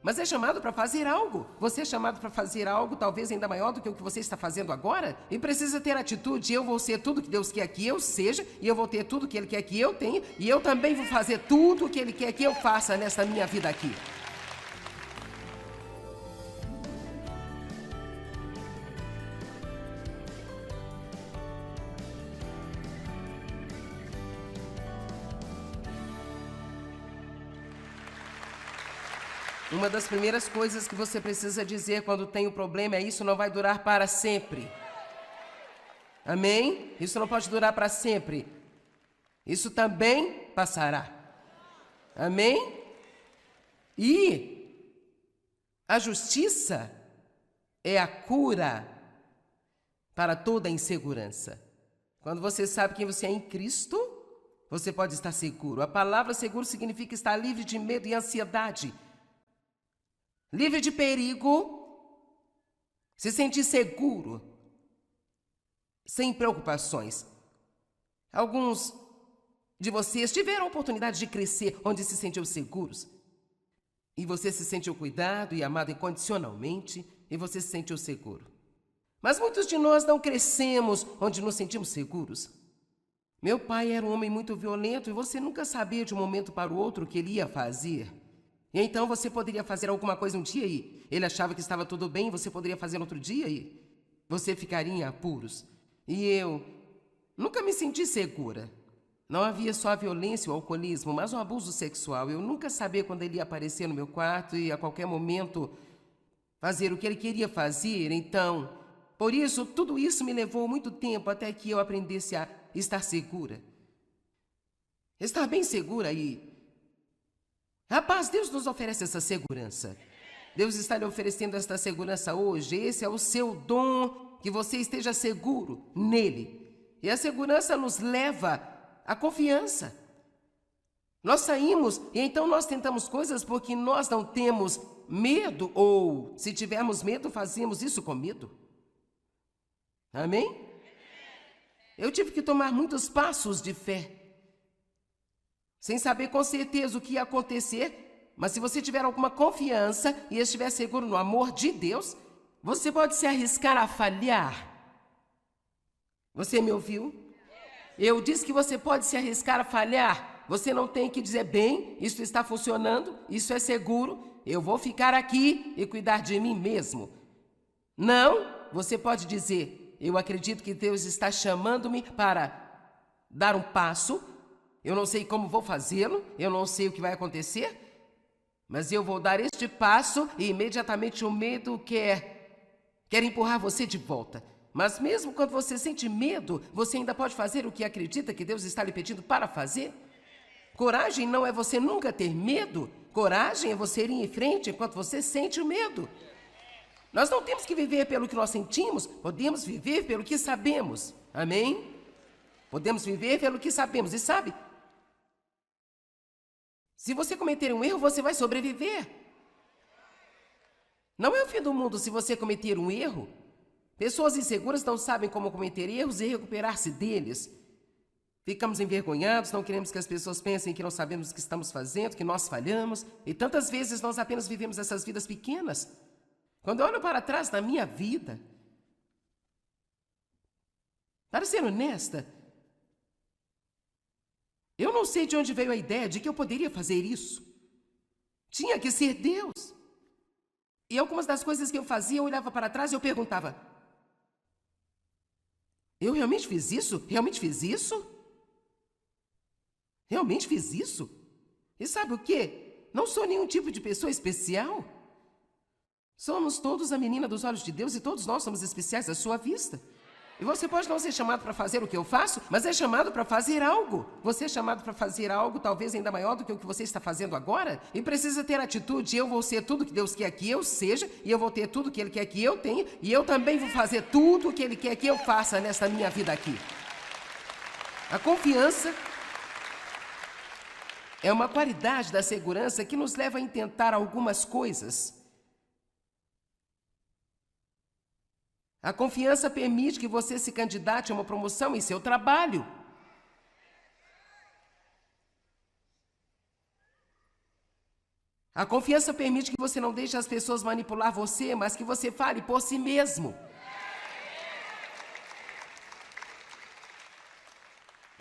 mas é chamado para fazer algo. Você é chamado para fazer algo talvez ainda maior do que o que você está fazendo agora e precisa ter atitude. Eu vou ser tudo que Deus quer que eu seja e eu vou ter tudo que Ele quer que eu tenha e eu também vou fazer tudo o que Ele quer que eu faça nesta minha vida aqui. Uma das primeiras coisas que você precisa dizer quando tem um problema é: isso não vai durar para sempre. Amém? Isso não pode durar para sempre. Isso também passará. Amém? E a justiça é a cura para toda insegurança. Quando você sabe quem você é em Cristo, você pode estar seguro. A palavra seguro significa estar livre de medo e ansiedade. Livre de perigo, se sentir seguro, sem preocupações. Alguns de vocês tiveram a oportunidade de crescer onde se sentiam seguros. E você se sentiu cuidado e amado incondicionalmente, e você se sentiu seguro. Mas muitos de nós não crescemos onde nos sentimos seguros. Meu pai era um homem muito violento e você nunca sabia de um momento para o outro o que ele ia fazer. E então você poderia fazer alguma coisa um dia e ele achava que estava tudo bem, você poderia fazer outro dia e você ficaria em apuros. E eu nunca me senti segura. Não havia só a violência e o alcoolismo, mas o abuso sexual. Eu nunca sabia quando ele ia aparecer no meu quarto e a qualquer momento fazer o que ele queria fazer. Então, por isso, tudo isso me levou muito tempo até que eu aprendesse a estar segura. Estar bem segura e... Rapaz, Deus nos oferece essa segurança. Deus está lhe oferecendo esta segurança hoje. Esse é o seu dom, que você esteja seguro nele. E a segurança nos leva à confiança. Nós saímos e então nós tentamos coisas porque nós não temos medo, ou se tivermos medo, fazemos isso com medo. Amém? Eu tive que tomar muitos passos de fé, sem saber com certeza o que ia acontecer, mas se você tiver alguma confiança e estiver seguro no amor de Deus, você pode se arriscar a falhar. Você me ouviu? Eu disse que você pode se arriscar a falhar. Você não tem que dizer: bem, isso está funcionando, isso é seguro, eu vou ficar aqui e cuidar de mim mesmo. Não, você pode dizer: eu acredito que Deus está chamando-me para dar um passo. Eu não sei como vou fazê-lo, eu não sei o que vai acontecer, mas eu vou dar este passo e imediatamente o medo quer empurrar você de volta. Mas mesmo quando você sente medo, você ainda pode fazer o que acredita que Deus está lhe pedindo para fazer. Coragem não é você nunca ter medo, coragem é você ir em frente enquanto você sente o medo. Nós não temos que viver pelo que nós sentimos, podemos viver pelo que sabemos. Amém? Podemos viver pelo que sabemos. E sabe, se você cometer um erro, você vai sobreviver. Não é o fim do mundo se você cometer um erro. Pessoas inseguras não sabem como cometer erros e recuperar-se deles. Ficamos envergonhados, não queremos que as pessoas pensem que não sabemos o que estamos fazendo, que nós falhamos. E tantas vezes nós apenas vivemos essas vidas pequenas. Quando eu olho para trás na minha vida, para ser honesta, eu não sei de onde veio a ideia de que eu poderia fazer isso. Tinha que ser Deus. E algumas das coisas que eu fazia, eu olhava para trás e eu perguntava: eu realmente fiz isso? Realmente fiz isso? Realmente fiz isso? E sabe o quê? Não sou nenhum tipo de pessoa especial. Somos todos a menina dos olhos de Deus e todos nós somos especiais à sua vista. E você pode não ser chamado para fazer o que eu faço, mas é chamado para fazer algo. Você é chamado para fazer algo talvez ainda maior do que o que você está fazendo agora. E precisa ter atitude. Eu vou ser tudo que Deus quer que eu seja, e eu vou ter tudo que Ele quer que eu tenha, e eu também vou fazer tudo o que Ele quer que eu faça nesta minha vida aqui. A confiança é uma qualidade da segurança que nos leva a intentar algumas coisas. A confiança permite que você se candidate a uma promoção em seu trabalho. A confiança permite que você não deixe as pessoas manipular você, mas que você fale por si mesmo.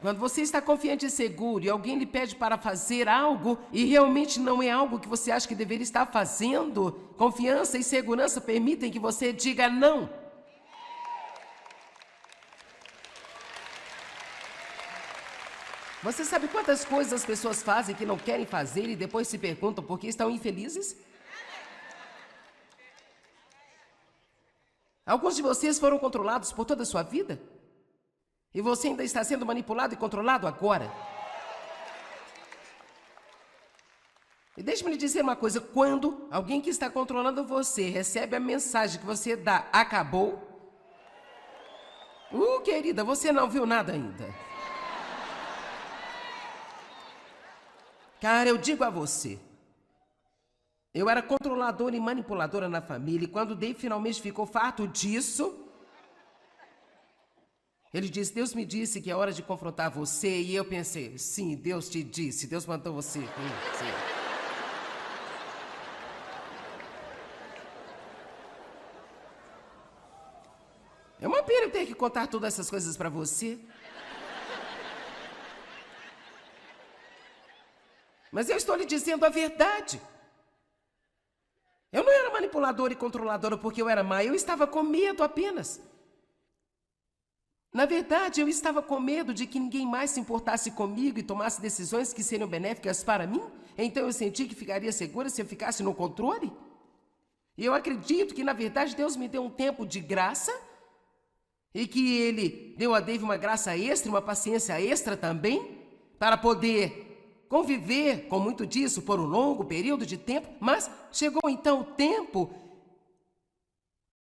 Quando você está confiante e seguro e alguém lhe pede para fazer algo e realmente não é algo que você acha que deveria estar fazendo, confiança e segurança permitem que você diga não. Você sabe quantas coisas as pessoas fazem que não querem fazer e depois se perguntam por que estão infelizes? Alguns de vocês foram controlados por toda a sua vida? E você ainda está sendo manipulado e controlado agora? E deixe-me lhe dizer uma coisa, quando alguém que está controlando você recebe a mensagem que você dá, acabou? Querida, você não viu nada ainda. Cara, eu digo a você, eu era controladora e manipuladora na família, e quando Dave finalmente ficou farto disso, ele disse, Deus me disse que é hora de confrontar você, e eu pensei, sim, Deus te disse, Deus mandou você. Sim. É uma pena eu ter que contar todas essas coisas pra você. Mas eu estou lhe dizendo a verdade. Eu não era manipuladora e controladora porque eu era má, eu estava com medo apenas. Na verdade, eu estava com medo de que ninguém mais se importasse comigo e tomasse decisões que seriam benéficas para mim. Então eu senti que ficaria segura se eu ficasse no controle. E eu acredito que, na verdade, Deus me deu um tempo de graça e que Ele deu a Dave uma graça extra, uma paciência extra também, para poder conviver com muito disso por um longo período de tempo. Mas chegou então o tempo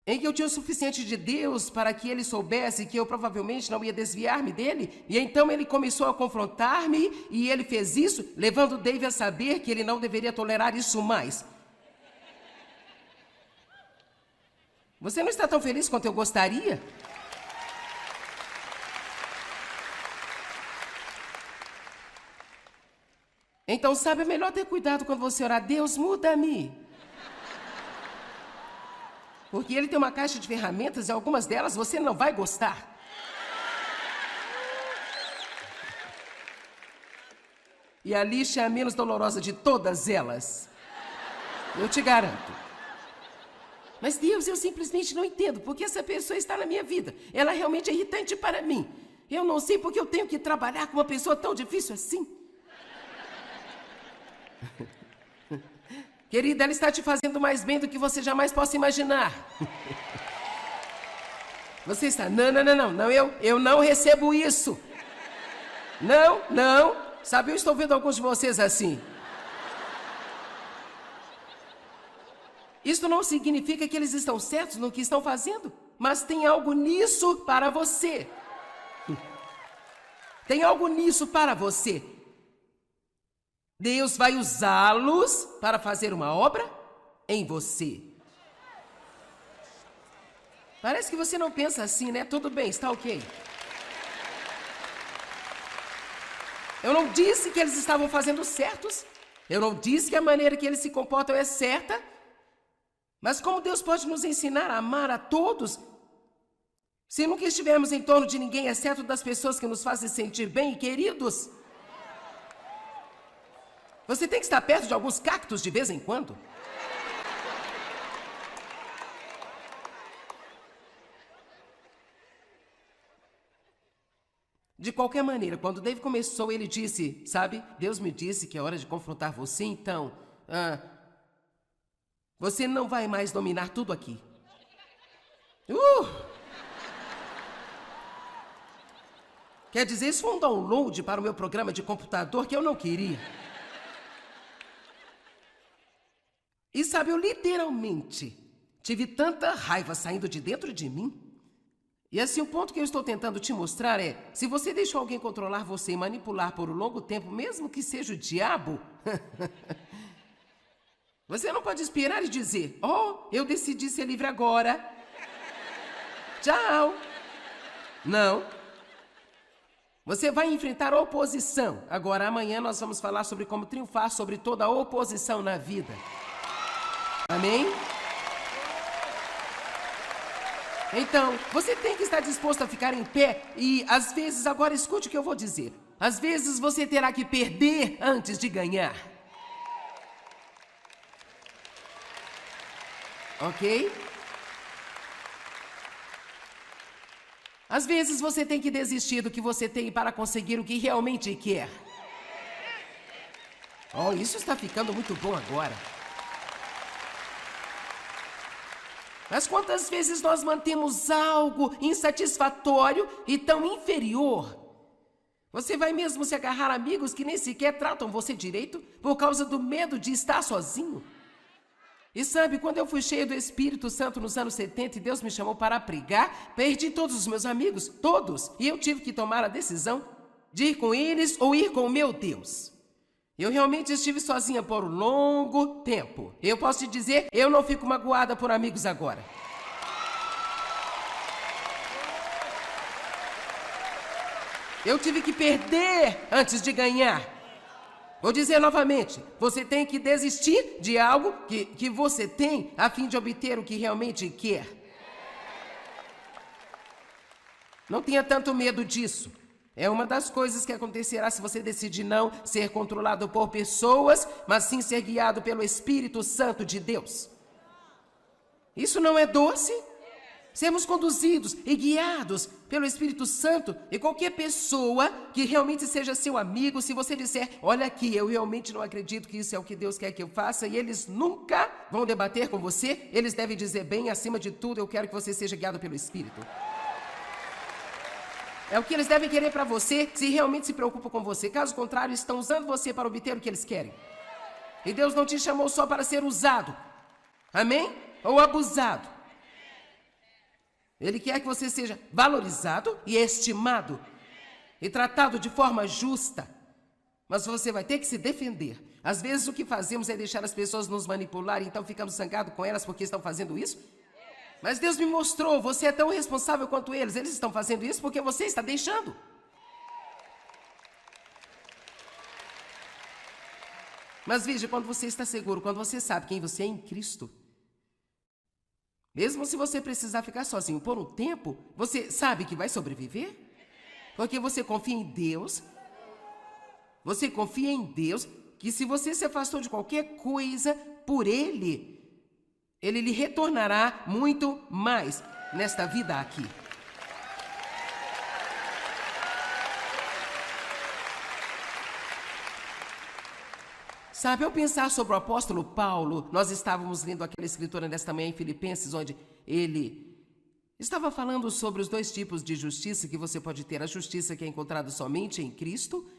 em que eu tinha o suficiente de Deus para que ele soubesse que eu provavelmente não ia desviar-me dele. E então ele começou a confrontar-me e ele fez isso, levando Dave a saber que ele não deveria tolerar isso mais. Você não está tão feliz quanto eu gostaria? Então, sabe, é melhor ter cuidado quando você orar, Deus, muda-me. Porque ele tem uma caixa de ferramentas e algumas delas você não vai gostar. E a lixa é a menos dolorosa de todas elas. Eu te garanto. Mas Deus, eu simplesmente não entendo porque essa pessoa está na minha vida. Ela realmente é irritante para mim. Eu não sei porque eu tenho que trabalhar com uma pessoa tão difícil assim. Querida, ela está te fazendo mais bem do que você jamais possa imaginar. Você está, não, eu não recebo isso. Não. Sabe, eu estou vendo alguns de vocês assim. Isso não significa que eles estão certos no que estão fazendo, mas tem algo nisso para você. Tem algo nisso para você. Deus vai usá-los para fazer uma obra em você. Parece que você não pensa assim, né? Tudo bem, está ok. Eu não disse que eles estavam fazendo certos. Eu não disse que a maneira que eles se comportam é certa. Mas como Deus pode nos ensinar a amar a todos se nunca estivermos em torno de ninguém, exceto das pessoas que nos fazem sentir bem e queridos? Você tem que estar perto de alguns cactos de vez em quando. De qualquer maneira, quando Dave começou, ele disse, sabe, Deus me disse que é hora de confrontar você, então, você não vai mais dominar tudo aqui. Quer dizer, isso foi um download para o meu programa de computador que eu não queria. E sabe, eu literalmente tive tanta raiva saindo de dentro de mim. E assim, o ponto que eu estou tentando te mostrar é, se você deixou alguém controlar você e manipular por um longo tempo, mesmo que seja o diabo, você não pode esperar e dizer, eu decidi ser livre agora. Tchau. Não. Você vai enfrentar oposição. Agora, amanhã nós vamos falar sobre como triunfar sobre toda a oposição na vida. Amém? Então, você tem que estar disposto a ficar em pé e, às vezes, agora escute o que eu vou dizer. Às vezes você terá que perder antes de ganhar. Ok? Às vezes você tem que desistir do que você tem para conseguir o que realmente quer. Oh, isso está ficando muito bom agora. Mas quantas vezes nós mantemos algo insatisfatório e tão inferior? Você vai mesmo se agarrar a amigos que nem sequer tratam você direito por causa do medo de estar sozinho? E sabe, quando eu fui cheio do Espírito Santo nos anos 70 e Deus me chamou para pregar, perdi todos os meus amigos, todos, e eu tive que tomar a decisão de ir com eles ou ir com o meu Deus. Eu realmente estive sozinha por um longo tempo. Eu posso te dizer, eu não fico magoada por amigos agora. Eu tive que perder antes de ganhar. Vou dizer novamente, você tem que desistir de algo que você tem a fim de obter o que realmente quer. Não tenha tanto medo disso. É uma das coisas que acontecerá se você decidir não ser controlado por pessoas, mas sim ser guiado pelo Espírito Santo de Deus. Isso não é doce? Sermos conduzidos e guiados pelo Espírito Santo, e qualquer pessoa que realmente seja seu amigo, se você disser, olha aqui, eu realmente não acredito que isso é o que Deus quer que eu faça, e eles nunca vão debater com você, eles devem dizer, bem, acima de tudo, eu quero que você seja guiado pelo Espírito. É o que eles devem querer para você, se realmente se preocupam com você. Caso contrário, estão usando você para obter o que eles querem. E Deus não te chamou só para ser usado, amém? Ou abusado. Ele quer que você seja valorizado e estimado e tratado de forma justa. Mas você vai ter que se defender. Às vezes o que fazemos é deixar as pessoas nos manipularem, então ficamos zangados com elas porque estão fazendo isso. Mas Deus me mostrou, você é tão responsável quanto eles. Eles estão fazendo isso porque você está deixando. Mas veja, quando você está seguro, quando você sabe quem você é em Cristo, mesmo se você precisar ficar sozinho por um tempo, você sabe que vai sobreviver? Porque você confia em Deus. Você confia em Deus, que se você se afastou de qualquer coisa por Ele, Ele lhe retornará muito mais nesta vida aqui. Sabe, ao pensar sobre o apóstolo Paulo, nós estávamos lendo aquela escritura nesta manhã em Filipenses, onde ele estava falando sobre os dois tipos de justiça que você pode ter. A justiça que é encontrada somente em Cristo,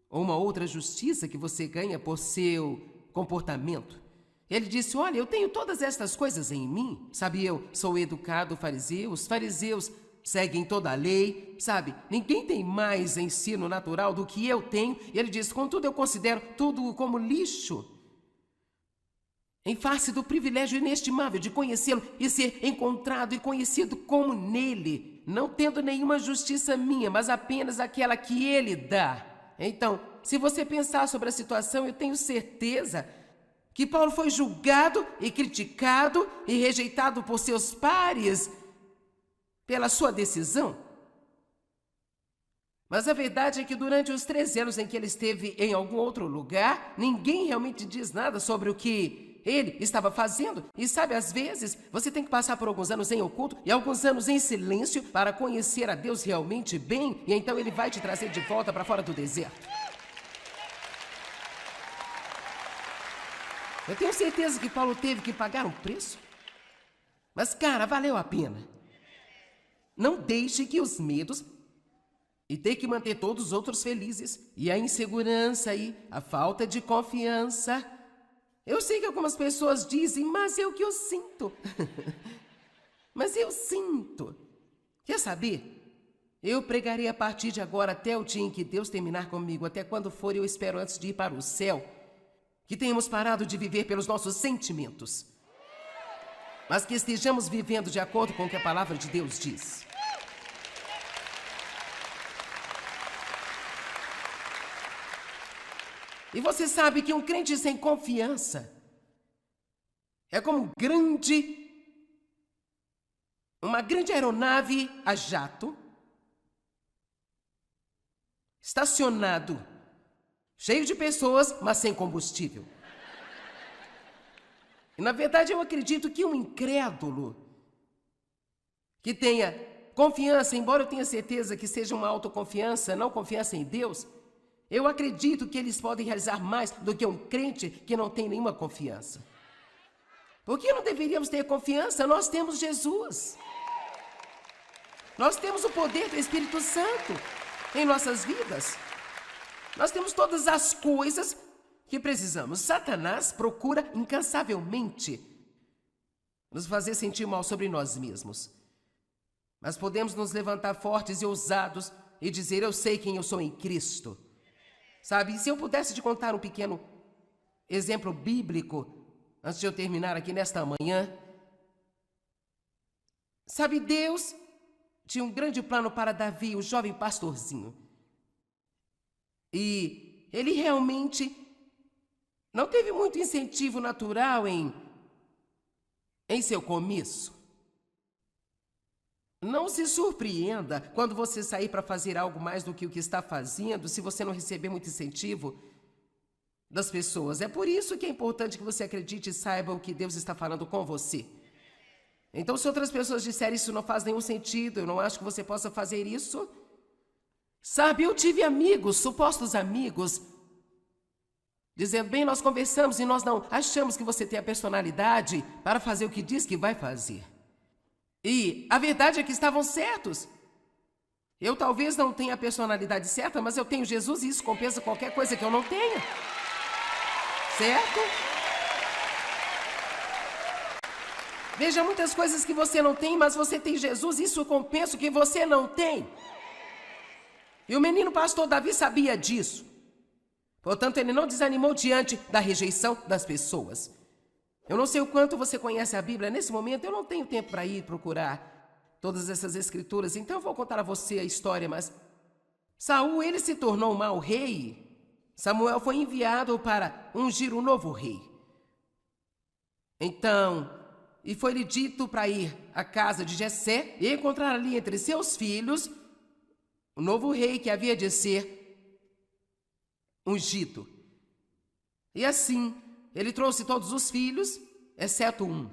ou uma outra justiça que você ganha por seu comportamento. Ele disse, olha, eu tenho todas estas coisas em mim. Sabe, eu sou educado fariseu, os fariseus seguem toda a lei, sabe? Ninguém tem mais ensino natural do que eu tenho. E ele diz, contudo, eu considero tudo como lixo, em face do privilégio inestimável de conhecê-lo e ser encontrado e conhecido como nele, não tendo nenhuma justiça minha, mas apenas aquela que ele dá. Então, se você pensar sobre a situação, eu tenho certeza que Paulo foi julgado e criticado e rejeitado por seus pares pela sua decisão. Mas a verdade é que durante os 13 anos em que ele esteve em algum outro lugar, ninguém realmente diz nada sobre o que ele estava fazendo. E sabe, às vezes, você tem que passar por alguns anos em oculto e alguns anos em silêncio para conhecer a Deus realmente bem, e então ele vai te trazer de volta para fora do deserto. Eu tenho certeza que Paulo teve que pagar um preço. Mas, cara, valeu a pena. Não deixe que os medos e ter que manter todos os outros felizes e a insegurança e a falta de confiança. Eu sei que algumas pessoas dizem, mas é o que eu sinto. Mas eu sinto. Quer saber? Eu pregarei a partir de agora até o dia em que Deus terminar comigo, até quando for, eu espero antes de ir para o céu, que tenhamos parado de viver pelos nossos sentimentos, mas que estejamos vivendo de acordo com o que a palavra de Deus diz. E você sabe que um crente sem confiança é como uma grande aeronave a jato, estacionado, cheio de pessoas, mas sem combustível. E, na verdade, eu acredito que um incrédulo que tenha confiança, embora eu tenha certeza que seja uma autoconfiança, não confiança em Deus, eu acredito que eles podem realizar mais do que um crente que não tem nenhuma confiança. Por que não deveríamos ter confiança? Nós temos Jesus. Nós temos o poder do Espírito Santo em nossas vidas. Nós temos todas as coisas que precisamos. Satanás procura incansavelmente nos fazer sentir mal sobre nós mesmos. Mas podemos nos levantar fortes e ousados e dizer: eu sei quem eu sou em Cristo. Sabe, se eu pudesse te contar um pequeno exemplo bíblico, antes de eu terminar aqui nesta manhã. Sabe, Deus tinha um grande plano para Davi, o jovem pastorzinho. E ele realmente não teve muito incentivo natural em seu começo. Não se surpreenda quando você sair para fazer algo mais do que o que está fazendo, se você não receber muito incentivo das pessoas. É por isso que é importante que você acredite e saiba o que Deus está falando com você. Então, se outras pessoas disserem isso não faz nenhum sentido, eu não acho que você possa fazer isso. Sabe, eu tive amigos, supostos amigos, dizendo: bem, nós conversamos e nós não achamos que você tem a personalidade para fazer o que diz que vai fazer. E a verdade é que estavam certos. Eu talvez não tenha a personalidade certa, mas eu tenho Jesus e isso compensa qualquer coisa que eu não tenha. Certo? Veja, muitas coisas que você não tem, mas você tem Jesus, isso compensa o que você não tem. E o menino pastor Davi sabia disso. Portanto, ele não desanimou diante da rejeição das pessoas. Eu não sei o quanto você conhece a Bíblia. Nesse momento, eu não tenho tempo para ir procurar todas essas escrituras, então eu vou contar a você a história, mas Saul, ele se tornou um mau rei. Samuel foi enviado para ungir um novo rei. Então, e foi-lhe dito para ir à casa de Jessé e encontrar ali entre seus filhos o novo rei que havia de ser ungido. E assim, ele trouxe todos os filhos, exceto um.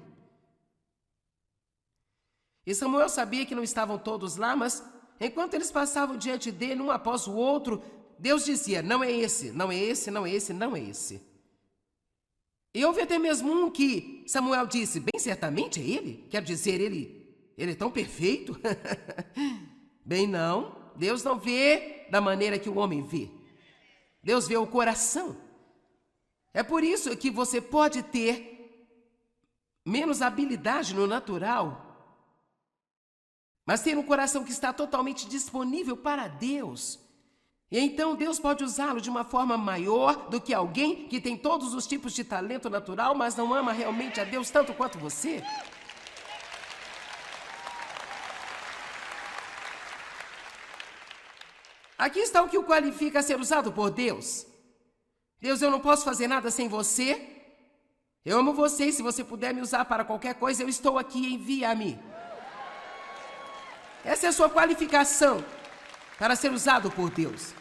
E Samuel sabia que não estavam todos lá, mas enquanto eles passavam diante dele, um após o outro, Deus dizia: não é esse, não é esse, não é esse, não é esse. E houve até mesmo um que Samuel disse: bem, certamente é ele? Quer dizer, ele é tão perfeito? Bem, não. Deus não vê da maneira que o homem vê. Deus vê o coração. É por isso que você pode ter menos habilidade no natural, mas ter um coração que está totalmente disponível para Deus. E então Deus pode usá-lo de uma forma maior do que alguém que tem todos os tipos de talento natural, mas não ama realmente a Deus tanto quanto você. Aqui está o que o qualifica a ser usado por Deus. Deus, eu não posso fazer nada sem você. Eu amo você e se você puder me usar para qualquer coisa, eu estou aqui, envia-me. Essa é a sua qualificação para ser usado por Deus.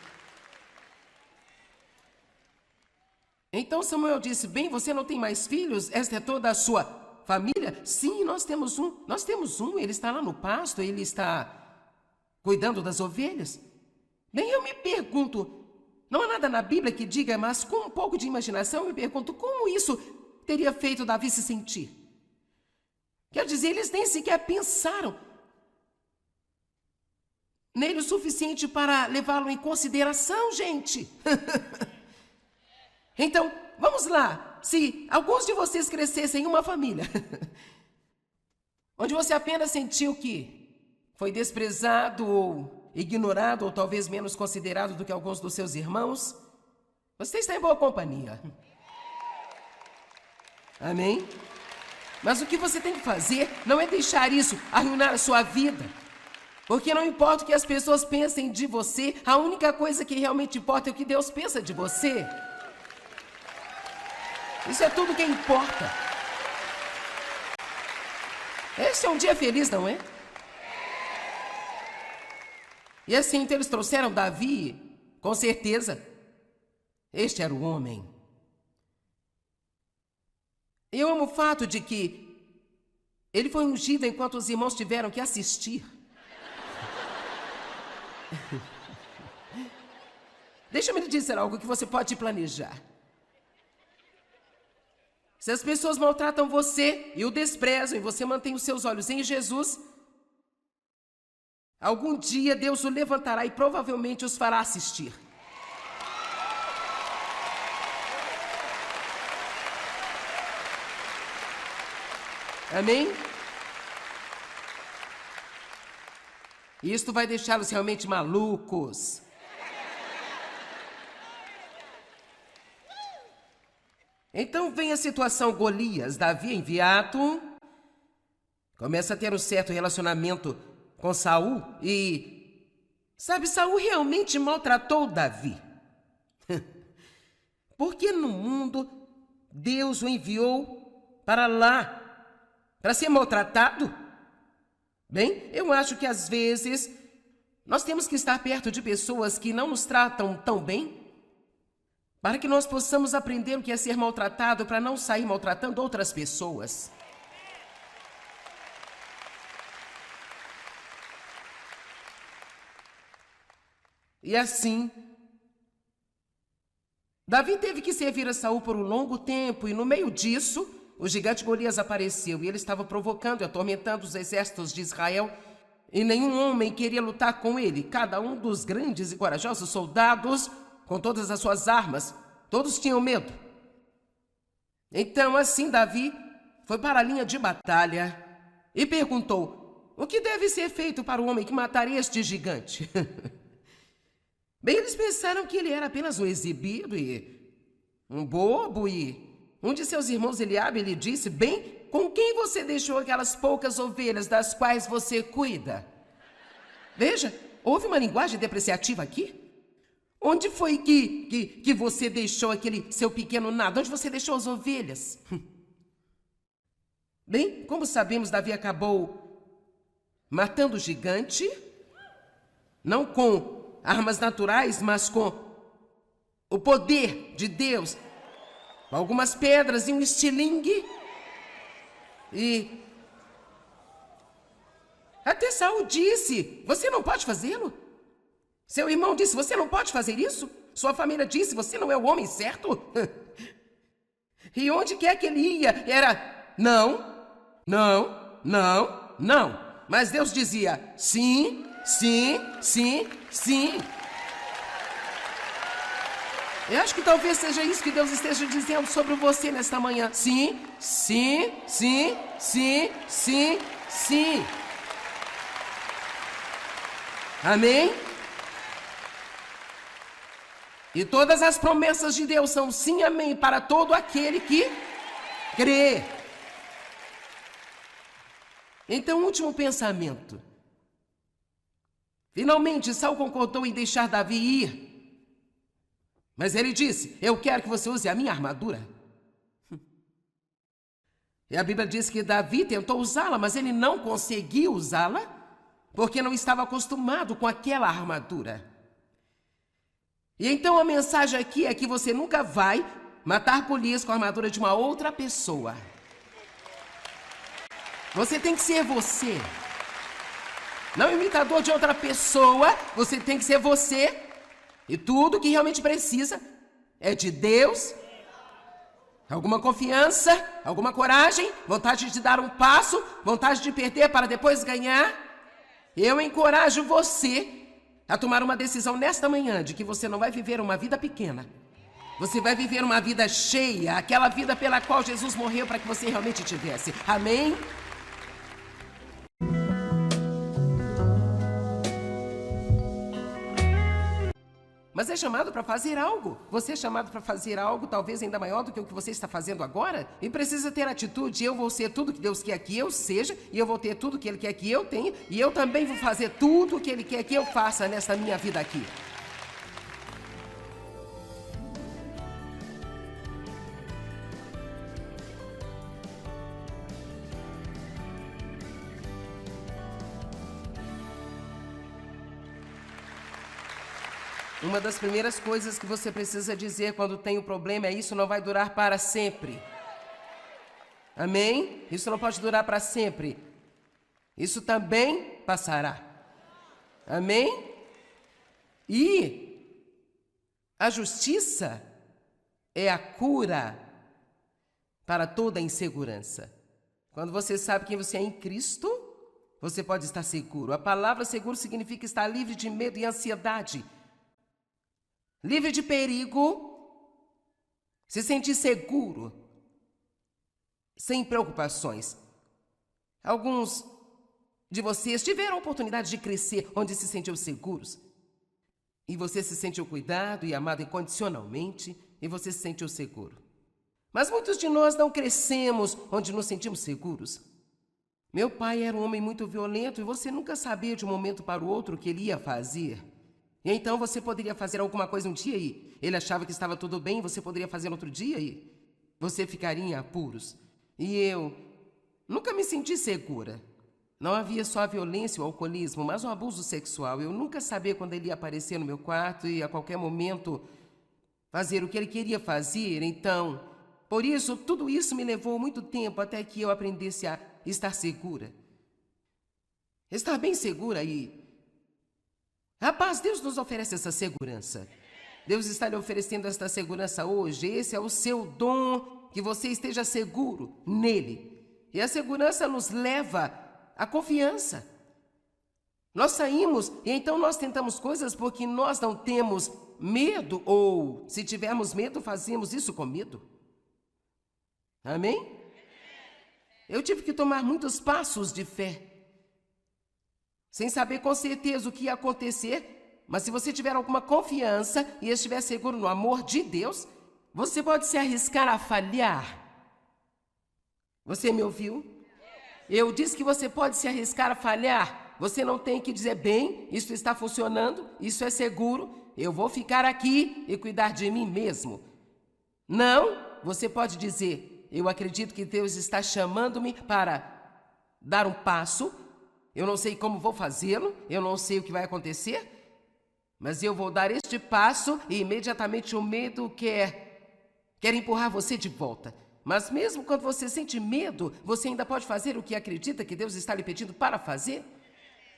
Então Samuel disse: bem, você não tem mais filhos? Esta é toda a sua família? Sim, nós temos um, ele está lá no pasto, ele está cuidando das ovelhas. Bem, eu me pergunto, não há nada na Bíblia que diga, mas com um pouco de imaginação eu me pergunto como isso teria feito Davi se sentir. Quer dizer, eles nem sequer pensaram nele o suficiente para levá-lo em consideração, gente. Então, vamos lá. Se alguns de vocês crescessem em uma família onde você apenas sentiu que foi desprezado ou ignorado, ou talvez menos considerado do que alguns dos seus irmãos, você está em boa companhia. Amém? Mas o que você tem que fazer não é deixar isso arruinar a sua vida. Porque não importa o que as pessoas pensem de você, a única coisa que realmente importa é o que Deus pensa de você. Isso é tudo que importa. Esse é um dia feliz, não é? E assim, então eles trouxeram Davi, com certeza. Este era o homem. Eu amo o fato de que ele foi ungido enquanto os irmãos tiveram que assistir. Deixa-me lhe dizer algo que você pode planejar. Se as pessoas maltratam você e o desprezam e você mantém os seus olhos em Jesus, algum dia Deus o levantará e provavelmente os fará assistir. Amém? E isto vai deixá-los realmente malucos. Então vem a situação Golias. Davi, enviado, começa a ter um certo relacionamento com Saul e, sabe, Saul realmente maltratou Davi. Porque no mundo Deus o enviou para lá, para ser maltratado? Bem, eu acho que às vezes nós temos que estar perto de pessoas que não nos tratam tão bem, para que nós possamos aprender o que é ser maltratado, para não sair maltratando outras pessoas. E assim, Davi teve que servir a Saul por um longo tempo, e no meio disso, o gigante Golias apareceu, e ele estava provocando e atormentando os exércitos de Israel, e nenhum homem queria lutar com ele. Cada um dos grandes e corajosos soldados, com todas as suas armas, todos tinham medo. Então, assim, Davi foi para a linha de batalha e perguntou: o que deve ser feito para o homem que mataria este gigante? Bem, eles pensaram que ele era apenas um exibido e um bobo, e um de seus irmãos, Eliabe, lhe disse: bem, com quem você deixou aquelas poucas ovelhas das quais você cuida? Veja, houve uma linguagem depreciativa aqui. Onde foi que você deixou aquele seu pequeno nado? Onde você deixou as ovelhas? Bem, como sabemos, Davi acabou matando o gigante, não com armas naturais, mas com o poder de Deus, com algumas pedras e um estilingue. E até Saul disse: você não pode fazê-lo? Seu irmão disse: você não pode fazer isso? Sua família disse: você não é o homem certo? E onde quer que ele ia, era não, não, não, não. Mas Deus dizia: sim, sim, sim, sim. Eu acho que talvez seja isso que Deus esteja dizendo sobre você nesta manhã. Sim, sim, sim, sim, sim, sim. Amém? E todas as promessas de Deus são sim, amém, para todo aquele que crê. Então, último pensamento. Finalmente, Saul concordou em deixar Davi ir. Mas ele disse: eu quero que você use a minha armadura. E a Bíblia diz que Davi tentou usá-la, mas ele não conseguiu usá-la, porque não estava acostumado com aquela armadura. E então a mensagem aqui é que você nunca vai matar Golias com a armadura de uma outra pessoa. Você tem que ser você. Não imitador de outra pessoa, você tem que ser você. E tudo que realmente precisa é de Deus. Alguma confiança, alguma coragem, vontade de dar um passo, vontade de perder para depois ganhar. Eu encorajo você a tomar uma decisão nesta manhã de que você não vai viver uma vida pequena. Você vai viver uma vida cheia, aquela vida pela qual Jesus morreu para que você realmente tivesse. Amém? Mas é chamado para fazer algo. Você é chamado para fazer algo talvez ainda maior do que o que você está fazendo agora. E precisa ter atitude. Eu vou ser tudo que Deus quer que eu seja. E eu vou ter tudo que Ele quer que eu tenha. E eu também vou fazer tudo o que Ele quer que eu faça nesta minha vida aqui. Uma das primeiras coisas que você precisa dizer quando tem um problema é: isso não vai durar para sempre. Amém? Isso não pode durar para sempre. Isso também passará. Amém? E a justiça é a cura para toda insegurança. Quando você sabe quem você é em Cristo, você pode estar seguro. A palavra seguro significa estar livre de medo e ansiedade. Livre de perigo. Se sentir seguro. Sem preocupações. Alguns de vocês tiveram a oportunidade de crescer onde se sentiam seguros. E você se sentiu cuidado e amado incondicionalmente, e você se sentiu seguro. Mas muitos de nós não crescemos onde nos sentimos seguros. Meu pai era um homem muito violento e você nunca sabia de um momento para o outro o que ele ia fazer. E então você poderia fazer alguma coisa um dia e ele achava que estava tudo bem, você poderia fazer no outro dia e você ficaria em apuros. E eu nunca me senti segura. Não havia só a violência e o alcoolismo, mas o abuso sexual. Eu nunca sabia quando ele ia aparecer no meu quarto e a qualquer momento fazer o que ele queria fazer. Então, por isso, tudo isso me levou muito tempo até que eu aprendesse a estar segura. Estar bem segura e... Rapaz, Deus nos oferece essa segurança. Deus está lhe oferecendo esta segurança hoje. Esse é o seu dom, que você esteja seguro nele. E a segurança nos leva à confiança. Nós saímos e então nós tentamos coisas porque nós não temos medo, ou se tivermos medo, fazemos isso com medo. Amém? Eu tive que tomar muitos passos de fé, sem saber com certeza o que ia acontecer, mas se você tiver alguma confiança e estiver seguro no amor de Deus, você pode se arriscar a falhar. Você me ouviu? Eu disse que você pode se arriscar a falhar. Você não tem que dizer: bem, isso está funcionando, isso é seguro, eu vou ficar aqui e cuidar de mim mesmo. Não, você pode dizer: eu acredito que Deus está chamando-me para dar um passo. Eu não sei como vou fazê-lo, eu não sei o que vai acontecer, mas eu vou dar este passo e imediatamente o medo quer empurrar você de volta. Mas mesmo quando você sente medo, você ainda pode fazer o que acredita que Deus está lhe pedindo para fazer.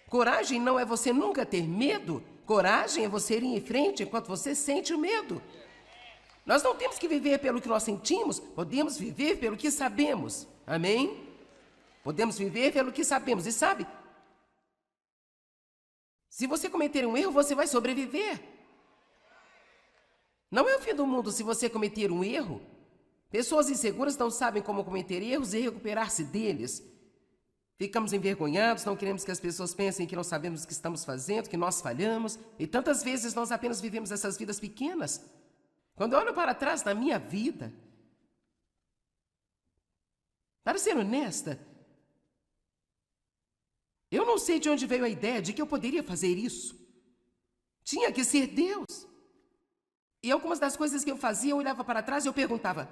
Coragem não é você nunca ter medo. Coragem é você ir em frente enquanto você sente o medo. Nós não temos que viver pelo que nós sentimos, podemos viver pelo que sabemos. Amém? Podemos viver pelo que sabemos. E sabe, se você cometer um erro, você vai sobreviver. Não é o fim do mundo se você cometer um erro. Pessoas inseguras não sabem como cometer erros e recuperar-se deles. Ficamos envergonhados, não queremos que as pessoas pensem que não sabemos o que estamos fazendo, que nós falhamos. E tantas vezes nós apenas vivemos essas vidas pequenas. Quando eu olho para trás na minha vida, para ser honesta, eu não sei de onde veio a ideia de que eu poderia fazer isso. Tinha que ser Deus. E algumas das coisas que eu fazia, eu olhava para trás e eu perguntava: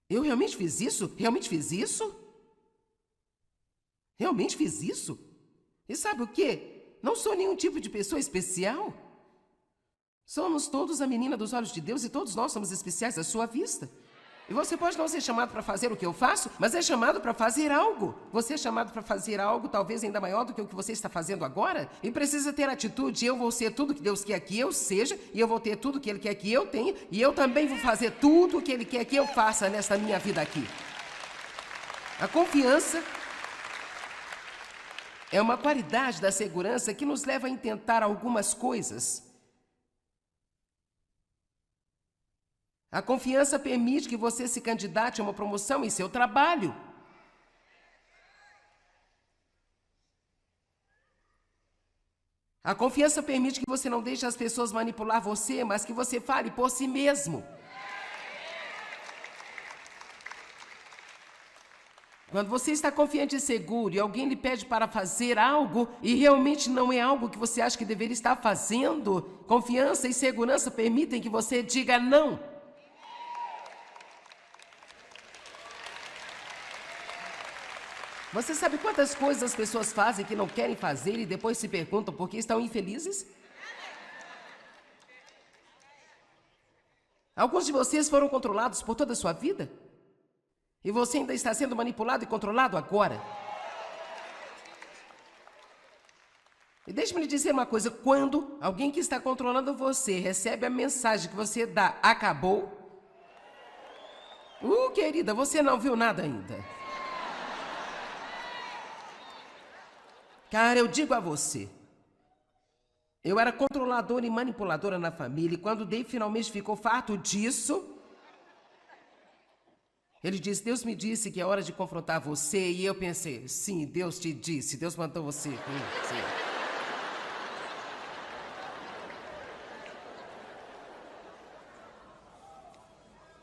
eu realmente fiz isso? Realmente fiz isso? Realmente fiz isso? E sabe o quê? Não sou nenhum tipo de pessoa especial. Somos todos a menina dos olhos de Deus e todos nós somos especiais à sua vista. E você pode não ser chamado para fazer o que eu faço, mas é chamado para fazer algo. Você é chamado para fazer algo talvez ainda maior do que o que você está fazendo agora. E precisa ter atitude. Eu vou ser tudo que Deus quer que eu seja, e eu vou ter tudo que Ele quer que eu tenha, e eu também vou fazer tudo o que Ele quer que eu faça nesta minha vida aqui. A confiança é uma qualidade da segurança que nos leva a intentar algumas coisas. A confiança permite que você se candidate a uma promoção em seu trabalho. A confiança permite que você não deixe as pessoas manipular você, mas que você fale por si mesmo. Quando você está confiante e seguro e alguém lhe pede para fazer algo e realmente não é algo que você acha que deveria estar fazendo, confiança e segurança permitem que você diga não. Você sabe quantas coisas as pessoas fazem que não querem fazer e depois se perguntam por que estão infelizes? Alguns de vocês foram controlados por toda a sua vida. E você ainda está sendo manipulado e controlado agora. E deixe-me lhe dizer uma coisa. Quando alguém que está controlando você recebe a mensagem que você dá, acabou. Querida, você não viu nada ainda. Cara, eu digo a você. Eu era controladora e manipuladora na família. E quando Dave finalmente ficou farto disso, ele disse, Deus me disse que é hora de confrontar você. E eu pensei, sim, Deus te disse. Deus mandou você. Sim.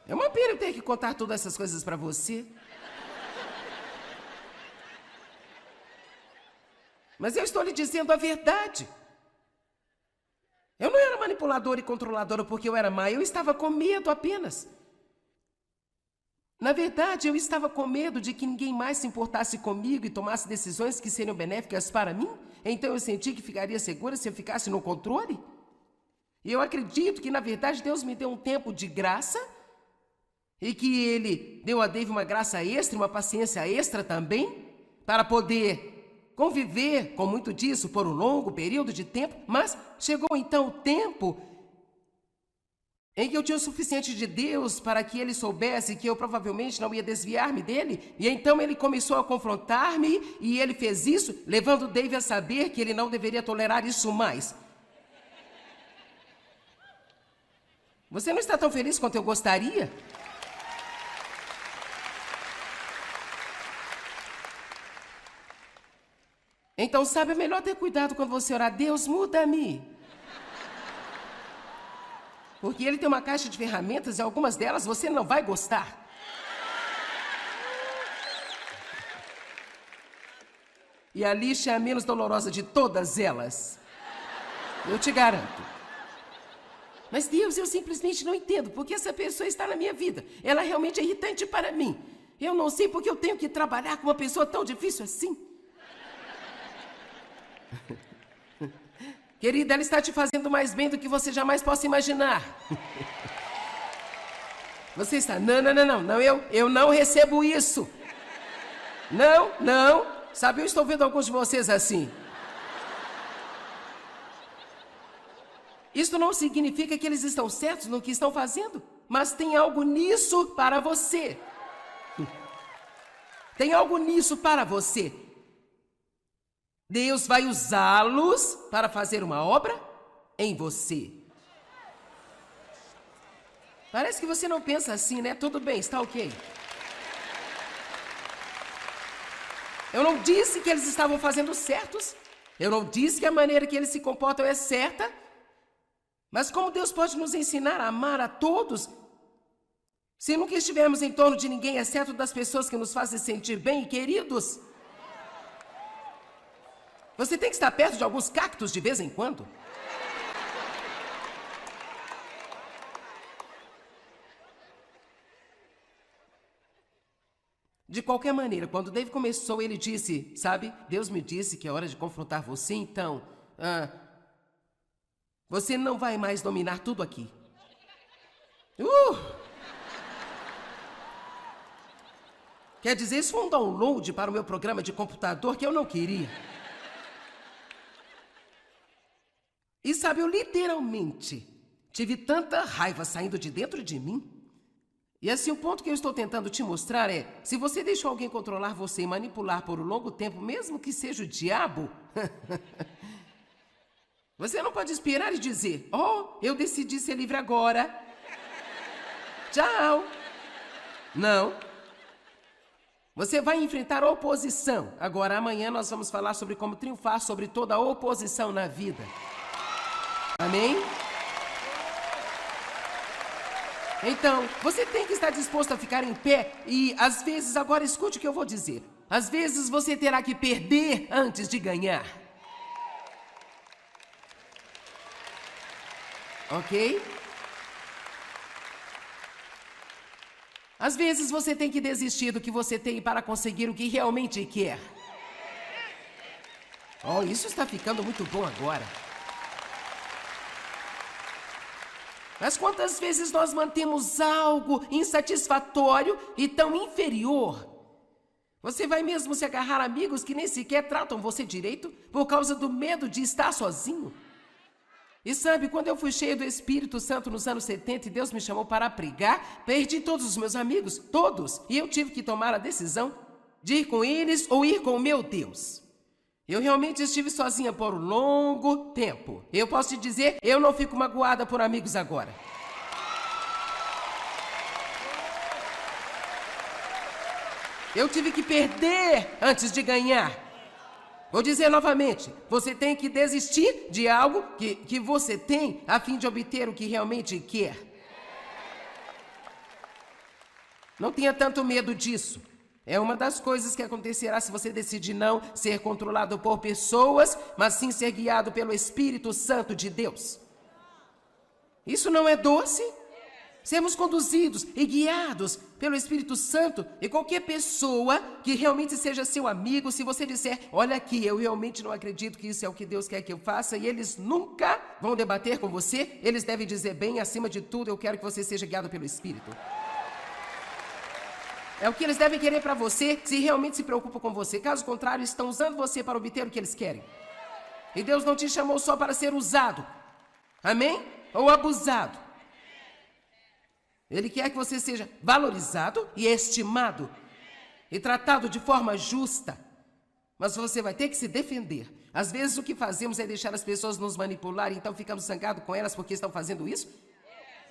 É uma pena eu ter que contar todas essas coisas pra você. Mas eu estou lhe dizendo a verdade. Eu não era manipuladora e controladora porque eu era má. Eu estava com medo apenas. Na verdade, eu estava com medo de que ninguém mais se importasse comigo e tomasse decisões que seriam benéficas para mim. Então eu senti que ficaria segura se eu ficasse no controle. E eu acredito que, na verdade, Deus me deu um tempo de graça e que Ele deu a Dave uma graça extra, uma paciência extra também, para poder conviver com muito disso por um longo período de tempo. Mas chegou então o tempo em que eu tinha o suficiente de Deus para que Ele soubesse que eu provavelmente não ia desviar-me dele. E então Ele começou a confrontar-me e Ele fez isso, levando Dave a saber que ele não deveria tolerar isso mais. Você não está tão feliz quanto eu gostaria? Então, sabe, é melhor ter cuidado quando você orar, Deus, muda-me. Porque Ele tem uma caixa de ferramentas e algumas delas você não vai gostar. E a lixa é a menos dolorosa de todas elas. Eu te garanto. Mas, Deus, eu simplesmente não entendo porque essa pessoa está na minha vida. Ela realmente é irritante para mim. Eu não sei porque eu tenho que trabalhar com uma pessoa tão difícil assim. Querida, ela está te fazendo mais bem do que você jamais possa imaginar. Você está... Não, eu não recebo isso. Não. Sabe, eu estou vendo alguns de vocês assim. Isso não significa que eles estão certos no que estão fazendo, mas tem algo nisso para você. Tem algo nisso para você. Deus vai usá-los para fazer uma obra em você. Parece que você não pensa assim, né? Tudo bem, está ok. Eu não disse que eles estavam fazendo certos. Eu não disse que a maneira que eles se comportam é certa. Mas como Deus pode nos ensinar a amar a todos se nunca estivermos em torno de ninguém, exceto das pessoas que nos fazem sentir bem e queridos? Você tem que estar perto de alguns cactos de vez em quando. De qualquer maneira, quando Dave começou, ele disse, sabe, Deus me disse que é hora de confrontar você, então, você não vai mais dominar tudo aqui. Quer dizer, isso foi um download para o meu programa de computador que eu não queria. E sabe, eu literalmente tive tanta raiva saindo de dentro de mim. E assim, o ponto que eu estou tentando te mostrar é, se você deixou alguém controlar você e manipular por um longo tempo, mesmo que seja o diabo, você não pode esperar e dizer, eu decidi ser livre agora. Tchau. Não. Você vai enfrentar oposição. Agora, amanhã nós vamos falar sobre como triunfar sobre toda a oposição na vida. Amém? Então, você tem que estar disposto a ficar em pé e, às vezes, agora escute o que eu vou dizer. Às vezes você terá que perder antes de ganhar. Ok? Às vezes você tem que desistir do que você tem para conseguir o que realmente quer. Isso está ficando muito bom agora. Mas quantas vezes nós mantemos algo insatisfatório e tão inferior? Você vai mesmo se agarrar a amigos que nem sequer tratam você direito por causa do medo de estar sozinho? E sabe, quando eu fui cheio do Espírito Santo nos anos 70 e Deus me chamou para pregar, perdi todos os meus amigos, todos, e eu tive que tomar a decisão de ir com eles ou ir com o meu Deus. Eu realmente estive sozinha por um longo tempo. Eu posso te dizer, eu não fico magoada por amigos agora. Eu tive que perder antes de ganhar. Vou dizer novamente, você tem que desistir de algo que você tem a fim de obter o que realmente quer. Não tenha tanto medo disso. É uma das coisas que acontecerá se você decidir não ser controlado por pessoas, mas sim ser guiado pelo Espírito Santo de Deus. Isso não é doce? Sermos conduzidos e guiados pelo Espírito Santo, e qualquer pessoa que realmente seja seu amigo, se você disser, olha aqui, eu realmente não acredito que isso é o que Deus quer que eu faça, e eles nunca vão debater com você, eles devem dizer, bem, acima de tudo, eu quero que você seja guiado pelo Espírito. É o que eles devem querer para você, se realmente se preocupam com você. Caso contrário, estão usando você para obter o que eles querem. E Deus não te chamou só para ser usado, amém? Ou abusado. Ele quer que você seja valorizado e estimado e tratado de forma justa. Mas você vai ter que se defender. Às vezes o que fazemos é deixar as pessoas nos manipular, então ficamos zangados com elas porque estão fazendo isso.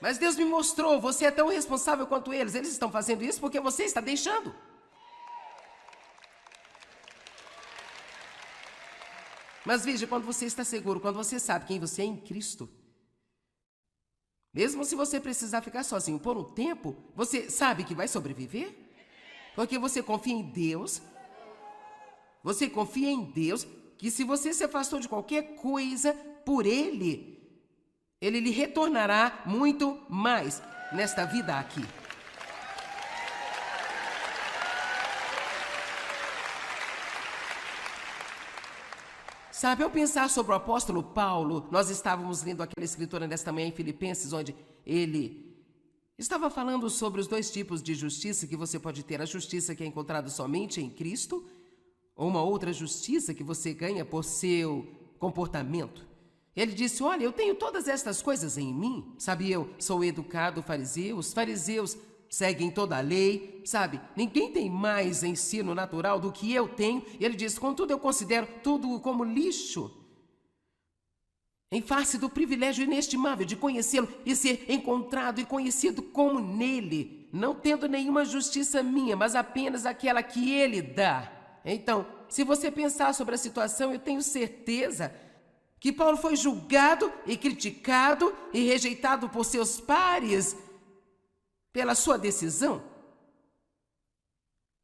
Mas Deus me mostrou, você é tão responsável quanto eles. Eles estão fazendo isso porque você está deixando. Mas veja, quando você está seguro, quando você sabe quem você é em Cristo, mesmo se você precisar ficar sozinho por um tempo, você sabe que vai sobreviver? Porque você confia em Deus. Você confia em Deus, que se você se afastou de qualquer coisa por Ele lhe retornará muito mais nesta vida aqui. Sabe, ao pensar sobre o apóstolo Paulo, nós estávamos lendo aquela escritura nesta manhã em Filipenses, onde ele estava falando sobre os dois tipos de justiça que você pode ter. A justiça que é encontrada somente em Cristo, ou uma outra justiça que você ganha por seu comportamento. Ele disse, olha, eu tenho todas estas coisas em mim. Sabe, eu sou educado fariseu, os fariseus seguem toda a lei, sabe? Ninguém tem mais ensino natural do que eu tenho. E ele diz, contudo, eu considero tudo como lixo, em face do privilégio inestimável de conhecê-lo e ser encontrado e conhecido como nele, não tendo nenhuma justiça minha, mas apenas aquela que ele dá. Então, se você pensar sobre a situação, eu tenho certeza que Paulo foi julgado e criticado e rejeitado por seus pares pela sua decisão.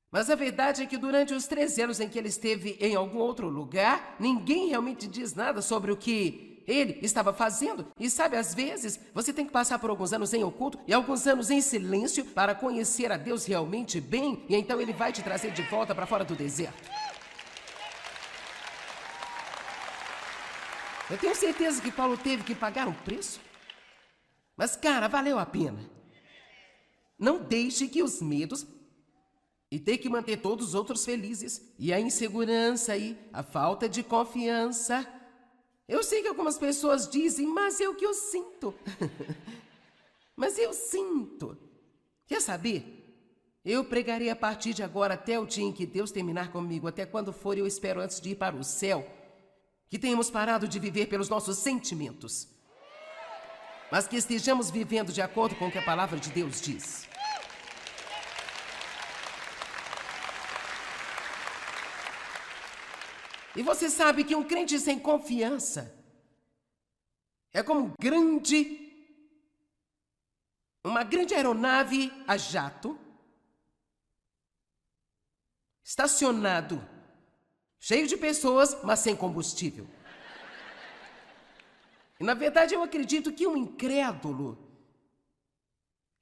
Mas a verdade é que durante os 13 anos em que ele esteve em algum outro lugar, ninguém realmente diz nada sobre o que ele estava fazendo. E sabe, às vezes, você tem que passar por alguns anos em oculto e alguns anos em silêncio para conhecer a Deus realmente bem, e então ele vai te trazer de volta para fora do deserto. Eu tenho certeza que Paulo teve que pagar um preço. Mas, cara, valeu a pena. Não deixe que os medos e ter que manter todos os outros felizes e a insegurança e a falta de confiança. Eu sei que algumas pessoas dizem, mas é o que eu sinto. Mas eu sinto. Quer saber? Eu pregarei a partir de agora até o dia em que Deus terminar comigo, até quando for, eu espero antes de ir para o céu, que tenhamos parado de viver pelos nossos sentimentos, mas que estejamos vivendo de acordo com o que a palavra de Deus diz. E você sabe que um crente sem confiança é como uma grande aeronave a jato, estacionado, cheio de pessoas, mas sem combustível. E, na verdade, eu acredito que um incrédulo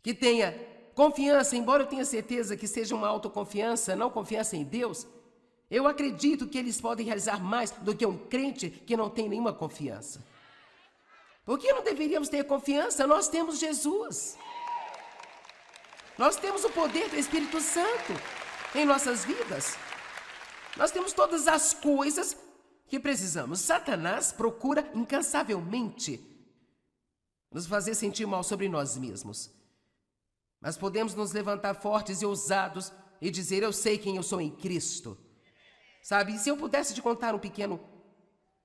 que tenha confiança, embora eu tenha certeza que seja uma autoconfiança, não confiança em Deus, eu acredito que eles podem realizar mais do que um crente que não tem nenhuma confiança. Por que não deveríamos ter confiança? Nós temos Jesus. Nós temos o poder do Espírito Santo em nossas vidas. Nós temos todas as coisas que precisamos. Satanás procura incansavelmente nos fazer sentir mal sobre nós mesmos. Mas podemos nos levantar fortes e ousados e dizer: eu sei quem eu sou em Cristo. Sabe, se eu pudesse te contar um pequeno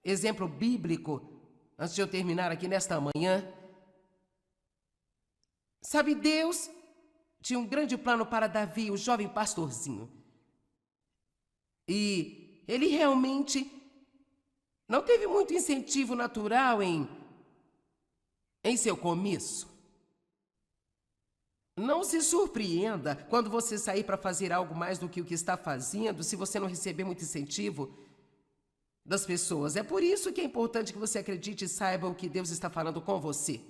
exemplo bíblico, antes de eu terminar aqui nesta manhã. Sabe, Deus tinha um grande plano para Davi, o jovem pastorzinho. E ele realmente não teve muito incentivo natural em seu começo. Não se surpreenda quando você sair para fazer algo mais do que o que está fazendo, se você não receber muito incentivo das pessoas. É por isso que é importante que você acredite e saiba o que Deus está falando com você.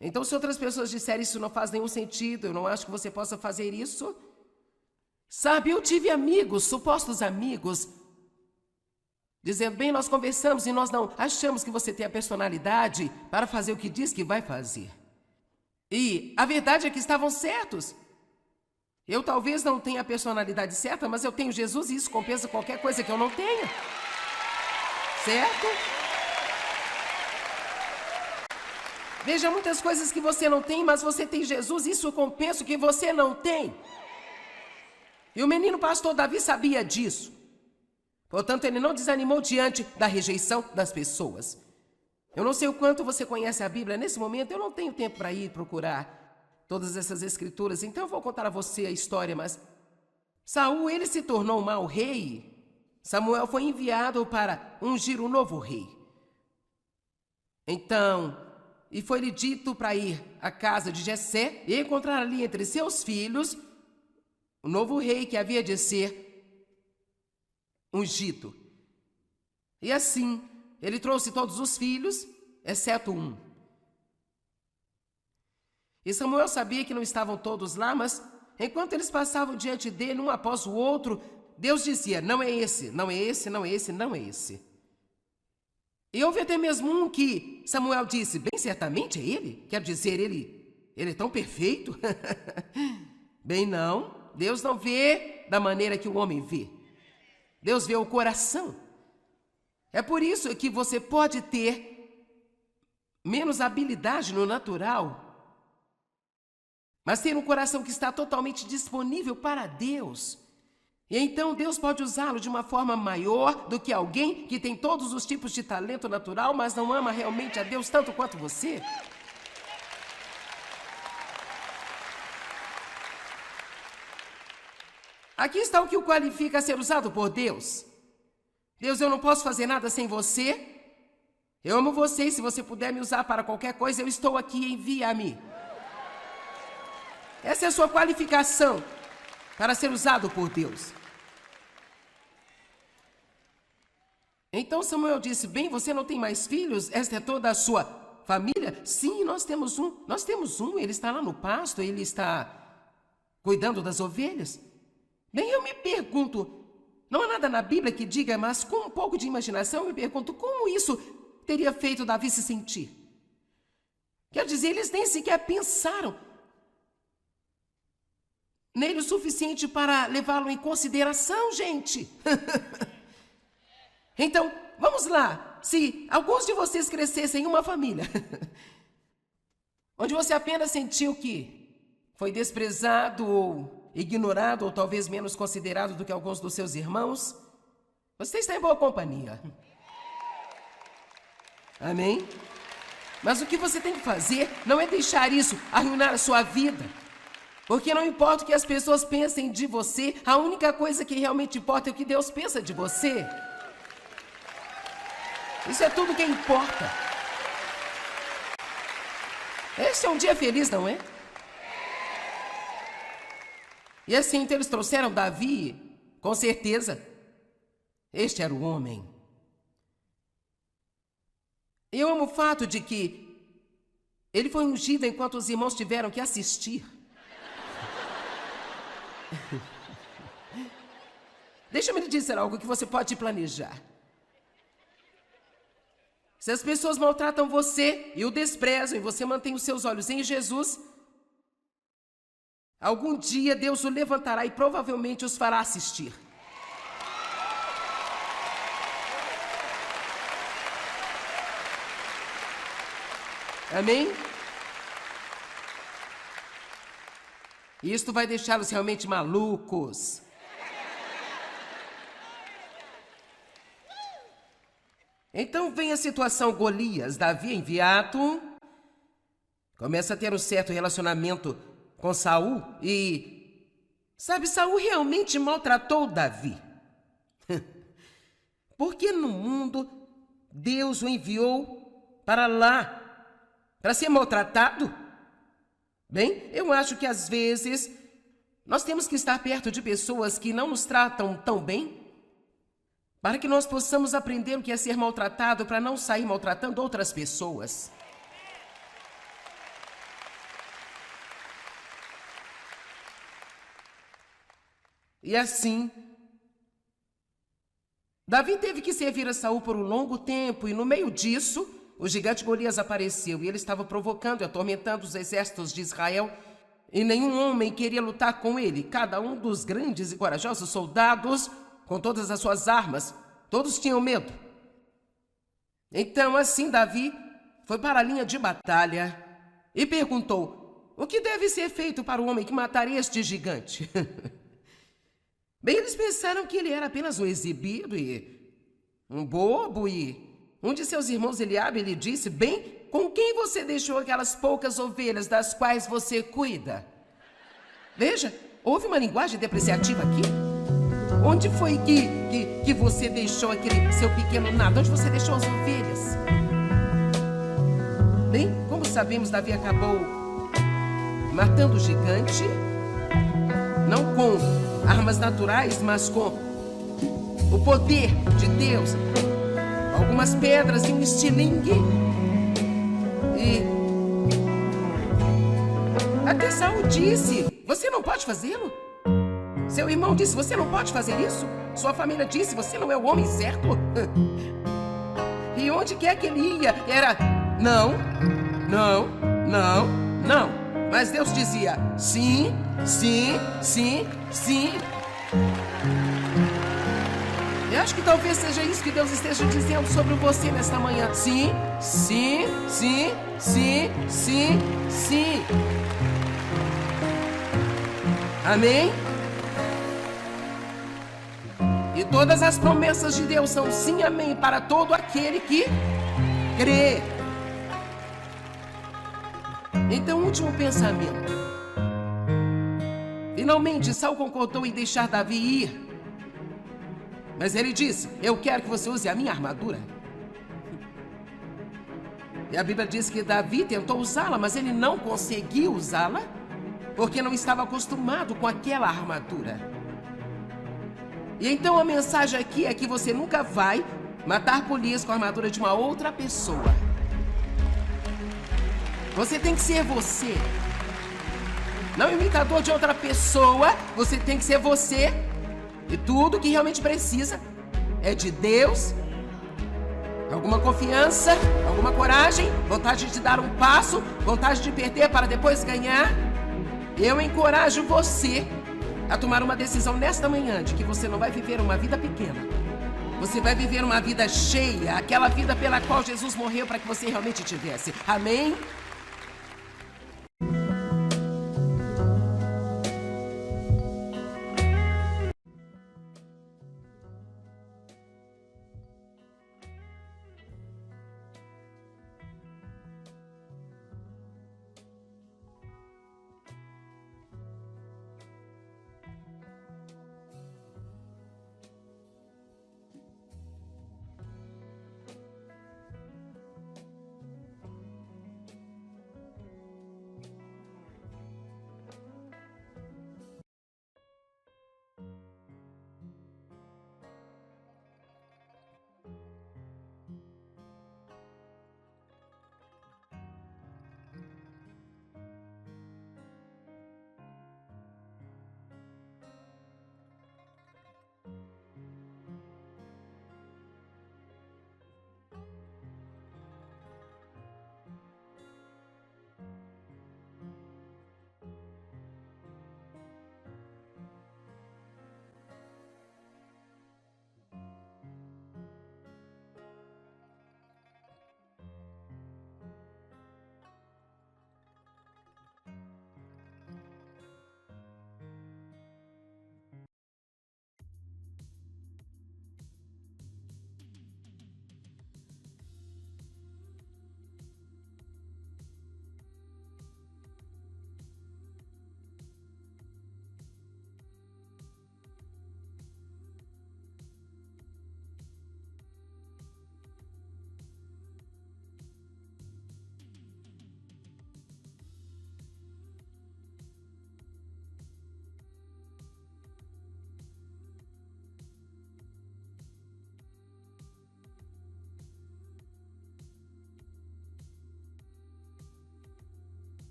Então, se outras pessoas disserem isso não faz nenhum sentido, eu não acho que você possa fazer isso. Sabe, eu tive amigos, supostos amigos, dizendo: bem, nós conversamos e nós não achamos que você tem a personalidade para fazer o que diz que vai fazer. E a verdade é que estavam certos. Eu talvez não tenha a personalidade certa, mas eu tenho Jesus e isso compensa qualquer coisa que eu não tenha. Certo? Veja, muitas coisas que você não tem, mas você tem Jesus, isso compensa o que você não tem. E o menino pastor Davi sabia disso. Portanto, ele não desanimou diante da rejeição das pessoas. Eu não sei o quanto você conhece a Bíblia. Nesse momento, eu não tenho tempo para ir procurar todas essas escrituras, então eu vou contar a você a história, mas Saul, ele se tornou um mau rei. Samuel foi enviado para ungir um novo rei. Então, e foi-lhe dito para ir à casa de Jessé e encontrar ali entre seus filhos o novo rei que havia de ser ungido. E assim, ele trouxe todos os filhos, exceto um. E Samuel sabia que não estavam todos lá, mas enquanto eles passavam diante dele, um após o outro, Deus dizia: não é esse, não é esse, não é esse, não é esse. E houve até mesmo um que Samuel disse: bem, certamente é ele? Quer dizer, ele é tão perfeito? Bem, não. Deus não vê da maneira que o homem vê. Deus vê o coração. É por isso que você pode ter menos habilidade no natural, mas ter um coração que está totalmente disponível para Deus. E então Deus pode usá-lo de uma forma maior do que alguém que tem todos os tipos de talento natural, mas não ama realmente a Deus tanto quanto você. Aqui está o que o qualifica a ser usado por Deus. Deus, eu não posso fazer nada sem você. Eu amo você e se você puder me usar para qualquer coisa, eu estou aqui, envia-me. Essa é a sua qualificação para ser usado por Deus. Então Samuel disse: bem, você não tem mais filhos? Esta é toda a sua família? Sim, nós temos um, ele está lá no pasto, ele está cuidando das ovelhas. Bem, eu me pergunto, não há nada na Bíblia que diga, mas com um pouco de imaginação, eu me pergunto como isso teria feito Davi se sentir. Quer dizer, eles nem sequer pensaram nele o suficiente para levá-lo em consideração, gente. Então, vamos lá. Se alguns de vocês crescessem em uma família onde você apenas sentiu que foi desprezado ou ignorado, ou talvez menos considerado do que alguns dos seus irmãos, você está em boa companhia. Amém? Mas o que você tem que fazer não é deixar isso arruinar a sua vida. Porque não importa o que as pessoas pensem de você, a única coisa que realmente importa é o que Deus pensa de você. Isso é tudo que importa. Este é um dia feliz, não é? E assim, então, eles trouxeram Davi, com certeza. Este era o homem. Eu amo o fato de que ele foi ungido enquanto os irmãos tiveram que assistir. Deixa-me lhe dizer algo que você pode planejar. Se as pessoas maltratam você e o desprezam e você mantém os seus olhos em Jesus, algum dia Deus o levantará e provavelmente os fará assistir. Amém? E isto vai deixá-los realmente malucos. Então vem a situação Golias. Davi, enviado, começa a ter um certo relacionamento com Saul e, sabe, Saul realmente maltratou Davi. Porque no mundo Deus o enviou para lá, para ser maltratado? Bem, eu acho que às vezes nós temos que estar perto de pessoas que não nos tratam tão bem, para que nós possamos aprender o que é ser maltratado, para não sair maltratando outras pessoas. E assim, Davi teve que servir a Saul por um longo tempo, e no meio disso, o gigante Golias apareceu, e ele estava provocando e atormentando os exércitos de Israel, e nenhum homem queria lutar com ele. Cada um dos grandes e corajosos soldados, com todas as suas armas, todos tinham medo. Então, assim, Davi foi para a linha de batalha e perguntou: o que deve ser feito para o homem que matar este gigante? Bem, eles pensaram que ele era apenas um exibido e um bobo, e um de seus irmãos, Eliabe, lhe disse: bem, com quem você deixou aquelas poucas ovelhas das quais você cuida? Veja, houve uma linguagem depreciativa aqui. Onde foi que você deixou aquele seu pequeno nado? Onde você deixou as ovelhas? Bem, como sabemos, Davi acabou matando o gigante, não com armas naturais, mas com o poder de Deus, algumas pedras e um estilingue. E até Saul disse: você não pode fazê-lo? Seu irmão disse: você não pode fazer isso? Sua família disse: você não é o homem certo? E onde quer que ele ia era não, não, não, não. Mas Deus dizia sim, sim, sim, sim. Eu acho que talvez seja isso que Deus esteja dizendo sobre você nesta manhã. Sim, sim, sim, sim, sim, sim. Amém? E todas as promessas de Deus são sim, amém, para todo aquele que crê. Então, último pensamento. Finalmente, Saul concordou em deixar Davi ir. Mas ele disse: eu quero que você use a minha armadura. E a Bíblia diz que Davi tentou usá-la, mas ele não conseguiu usá-la, porque não estava acostumado com aquela armadura. E então a mensagem aqui é que você nunca vai matar Golias com a armadura de uma outra pessoa. Você tem que ser você. Não imitador de outra pessoa, você tem que ser você. E tudo que realmente precisa é de Deus, alguma confiança, alguma coragem, vontade de dar um passo, vontade de perder para depois ganhar. Eu encorajo você a tomar uma decisão nesta manhã de que você não vai viver uma vida pequena. Você vai viver uma vida cheia, aquela vida pela qual Jesus morreu para que você realmente tivesse. Amém?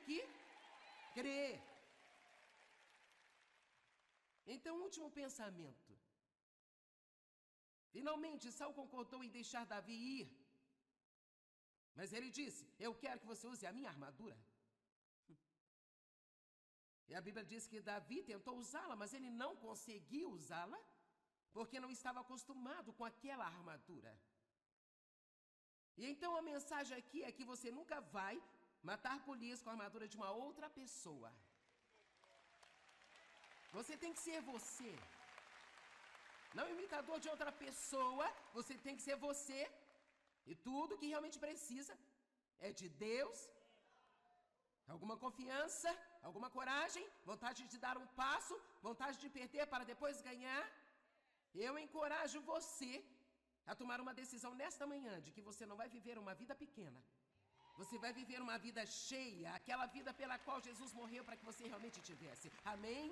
que crer. Então, último pensamento. Finalmente, Saul concordou em deixar Davi ir. Mas ele disse, eu quero que você use a minha armadura. E a Bíblia diz que Davi tentou usá-la, mas ele não conseguiu usá-la, porque não estava acostumado com aquela armadura. E então a mensagem aqui é que você nunca vai matar Golias com a armadura de uma outra pessoa. Você tem que ser você. Não imitador de outra pessoa, você tem que ser você. E tudo que realmente precisa é de Deus, alguma confiança, alguma coragem, vontade de dar um passo, vontade de perder para depois ganhar. Eu encorajo você a tomar uma decisão nesta manhã de que você não vai viver uma vida pequena. Você vai viver uma vida cheia, aquela vida pela qual Jesus morreu para que você realmente tivesse. Amém?